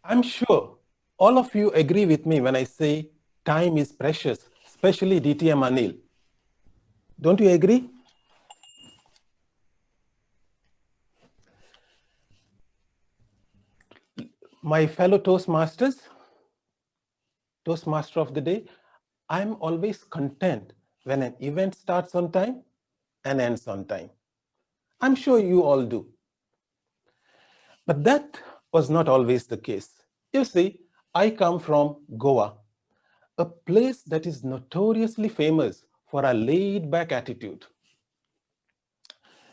I'm sure all of you agree with me when I say time is precious, especially DTM Anil. Don't you agree? My fellow Toastmaster of the day, I'm always content when an event starts on time and ends on time. I'm sure you all do. But that was not always the case. You see, I come from Goa, a place that is notoriously famous for a laid-back attitude.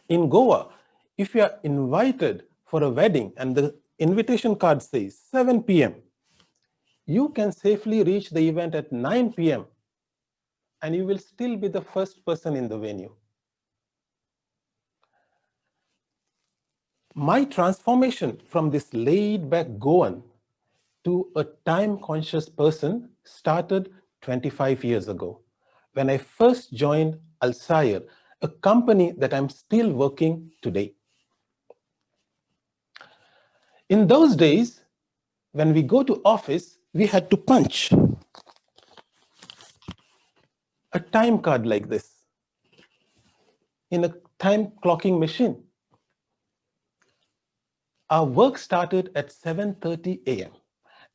In Goa, if you are invited for a wedding and the invitation card says 7 p.m., you can safely reach the event at 9 p.m. and you will still be the first person in the venue. My transformation from this laid-back Goan to a time-conscious person started 25 years ago, when I first joined Alsair, a company that I'm still working today. In those days, when we go to office, we had to punch a time card like this in a time clocking machine. Our work started at 7:30 a.m.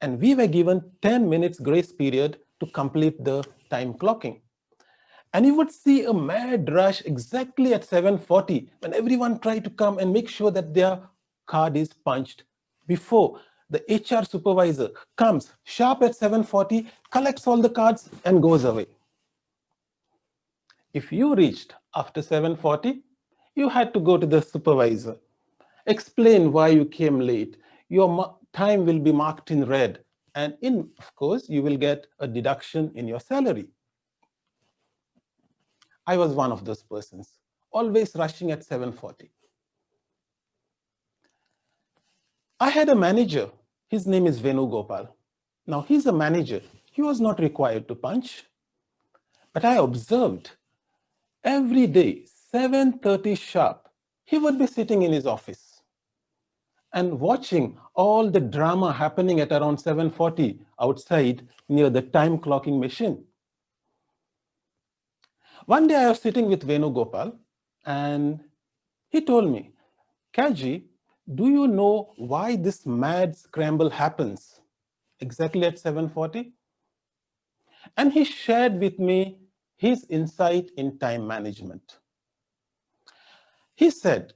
and we were given 10 minutes grace period to complete the time clocking. And you would see a mad rush exactly at 7:40 when everyone tried to come and make sure that their card is punched before the HR supervisor comes sharp at 7:40, collects all the cards and goes away. If you reached after 7:40, you had to go to the supervisor, explain why you came late. Your time will be marked in red, and of course, you will get a deduction in your salary. I was one of those persons, always rushing at 7:40. I had a manager. His name is Venu Gopal. Now, he's a manager. He was not required to punch. But I observed every day, 7:30 sharp, he would be sitting in his office and watching all the drama happening at around 7:40 outside near the time clocking machine. One day I was sitting with Venu Gopal and he told me, Kaji, do you know why this mad scramble happens exactly at 7:40? And he shared with me his insight in time management. He said,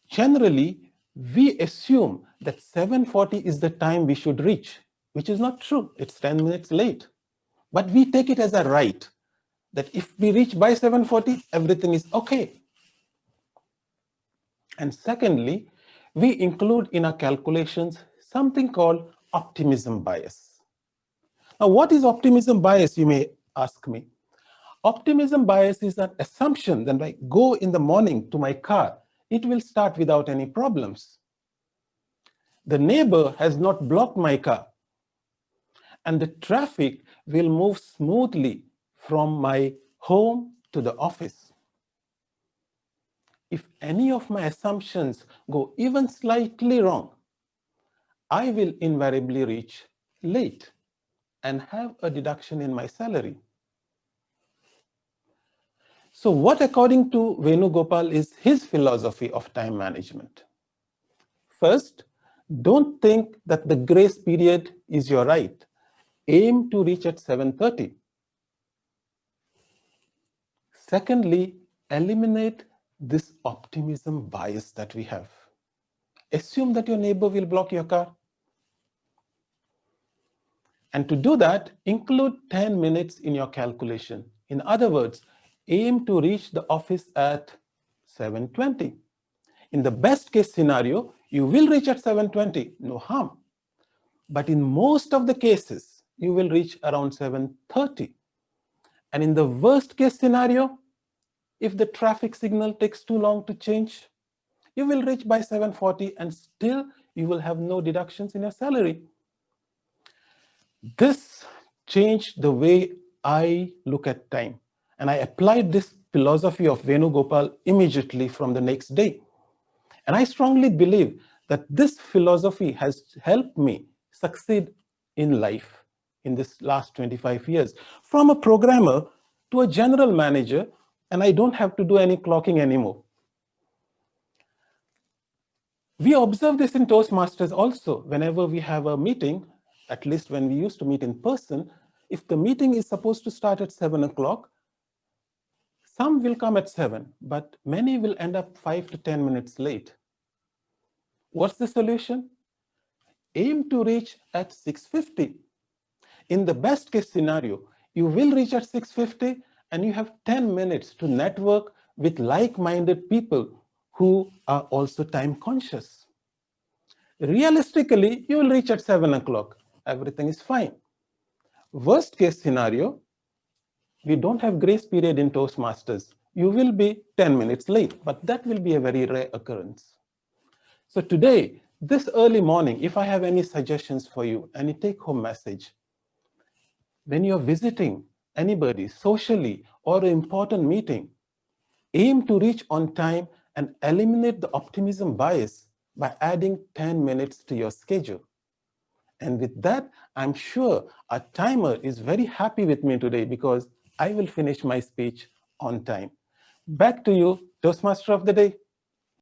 generally, we assume that 7:40 is the time we should reach, which is not true. It's 10 minutes late. But we take it as a right that if we reach by 7:40, everything is okay. And secondly, we include in our calculations something called optimism bias. Now, what is optimism bias, you may ask me? Optimism bias is an assumption that when I go in the morning to my car, it will start without any problems. The neighbor has not blocked my car, and the traffic will move smoothly from my home to the office. If any of my assumptions go even slightly wrong, I will invariably reach late and have a deduction in my salary. So what, according to Venugopal, is his philosophy of time management? First, don't think that the grace period is your right. Aim to reach at 7:30. Secondly, eliminate this optimism bias that we have. Assume that your neighbor will block your car. And to do that, include 10 minutes in your calculation. In other words, aim to reach the office at 7:20. In the best case scenario, you will reach at 7:20, no harm. But in most of the cases, you will reach around 7:30. And in the worst case scenario, if the traffic signal takes too long to change, you will reach by 7:40 and still you will have no deductions in your salary. This changed the way I look at time. And I applied this philosophy of Venugopal immediately from the next day. And I strongly believe that this philosophy has helped me succeed in life in this last 25 years, from a programmer to a general manager, and I don't have to do any clocking anymore. We observe this in Toastmasters also. Whenever we have a meeting, at least when we used to meet in person, if the meeting is supposed to start at 7 o'clock, some will come at 7, but many will end up 5 to 10 minutes late. What's the solution? Aim to reach at 6:50. In the best case scenario, you will reach at 6:50 and you have 10 minutes to network with like-minded people who are also time conscious. Realistically, you will reach at 7 o'clock. Everything is fine. Worst case scenario, we don't have grace period in Toastmasters. You will be 10 minutes late, but that will be a very rare occurrence. So today, this early morning, if I have any suggestions for you, any take-home message, when you're visiting anybody socially or an important meeting, aim to reach on time and eliminate the optimism bias by adding 10 minutes to your schedule. And with that, I'm sure our timer is very happy with me today because I will finish my speech on time. Back to you, Toastmaster of the Day.